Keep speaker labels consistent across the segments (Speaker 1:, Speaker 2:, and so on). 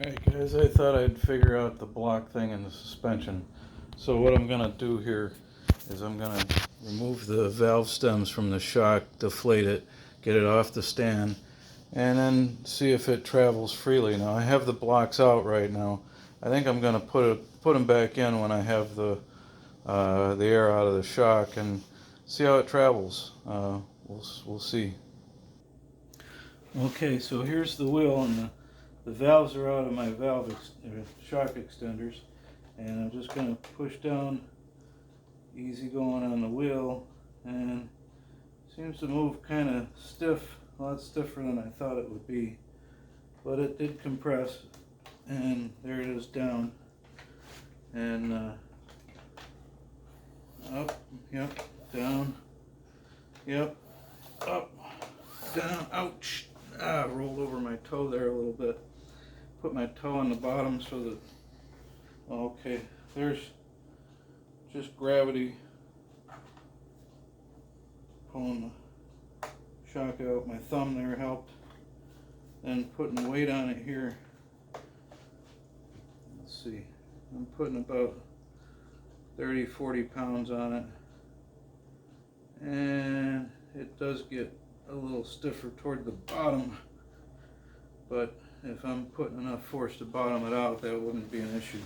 Speaker 1: Alright guys, I thought I'd figure out the block thing in the suspension. So what I'm going to do here is I'm going to remove the valve stems from the shock, deflate it, get it off the stand, and then see if it travels freely. Now I have the blocks out right now. I think I'm going to put them back in when I have the air out of the shock and see how it travels. We'll see. Okay, so here's the wheel, and the valves are out of my shock extenders, and I'm just going to push down, easy going on the wheel, and seems to move kind of stiff, a lot stiffer than I thought it would be, but it did compress, and there it is down, and up, yep, down, yep, up, down, ouch, rolled over my toe there a little bit. Put my toe on the bottom so that, okay, there's just gravity pulling the shock out. My thumb there helped, and putting weight on it here. Let's see, I'm putting about 30-40 pounds on it, and it does get a little stiffer toward the bottom, but if I'm putting enough force to bottom it out, that wouldn't be an issue.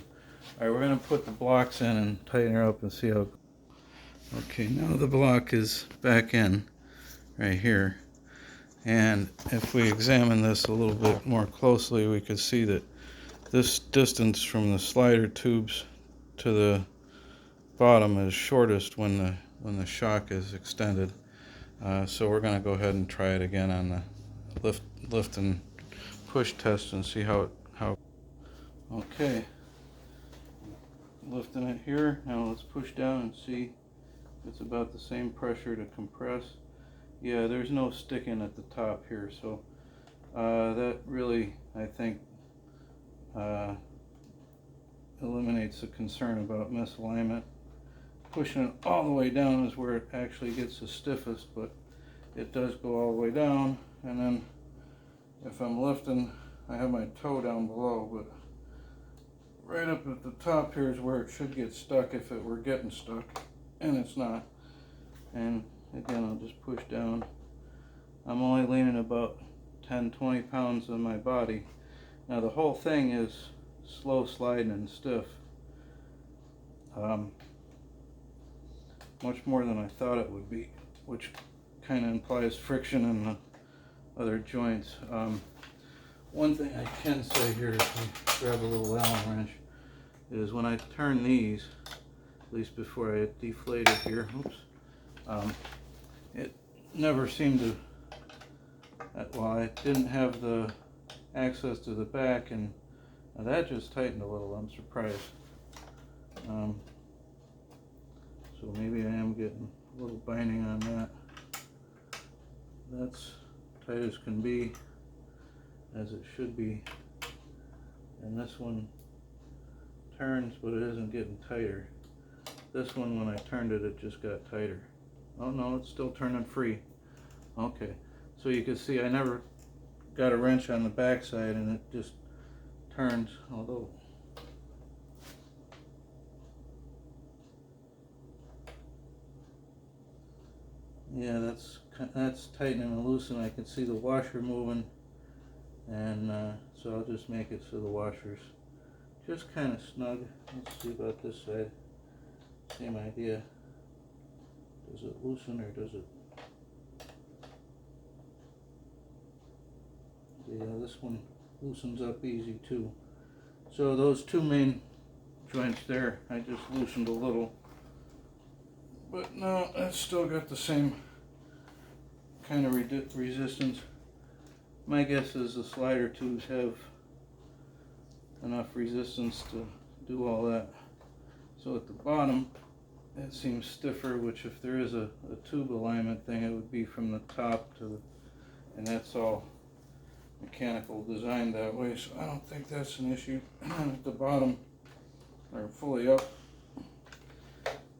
Speaker 1: Alright, we're going to put the blocks in and tighten her up and see how. Okay, now the block is back in right here, and if we examine this a little bit more closely, we could see that this distance from the slider tubes to the bottom is shortest when the shock is extended. So we're going to go ahead and try it again on the lift and push test and see how. Okay, lifting it here. Now let's push down and see if it's about the same pressure to compress. Yeah, there's no sticking at the top here, so that really, I think, eliminates the concern about misalignment. Pushing it all the way down is where it actually gets the stiffest, but it does go all the way down, and then if I'm lifting, I have my toe down below, but right up at the top here is where it should get stuck if it were getting stuck, and it's not. And again, I'll just push down. I'm only leaning about 10-20 pounds on my body. Now the whole thing is slow sliding and stiff. Much more than I thought it would be, which kind of implies friction in the other joints. One thing I can say here, if we grab a little Allen wrench, is when I turn these, at least before I deflate it here, it never seemed to, well, I didn't have the access to the back, and that just tightened a little. I'm surprised. So maybe I am getting a little binding on that. That's tight as can be, as it should be. And this one turns, but it isn't getting tighter. This one, when I turned it, it just got tighter. Oh no, it's still turning free. Okay, so you can see I never got a wrench on the back side, and it just turns, although yeah, that's tightening and loosening. I can see the washer moving, and so I'll just make it so the washer's just kind of snug. Let's see about this side. Same idea. Does it loosen or does it? Yeah, this one loosens up easy too. So those two main joints there, I just loosened a little. But no, that's still got the same kind of resistance. My guess is the slider tubes have enough resistance to do all that. So at the bottom, it seems stiffer, which if there is a tube alignment thing, it would be from the top to the, and that's all mechanical designed that way, so I don't think that's an issue. And then at the bottom, or fully up,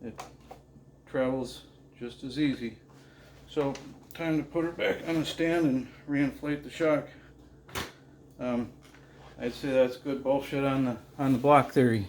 Speaker 1: it travels just as easy. So time to put her back on the stand and reinflate the shock. I'd say that's good bullshit on the block theory.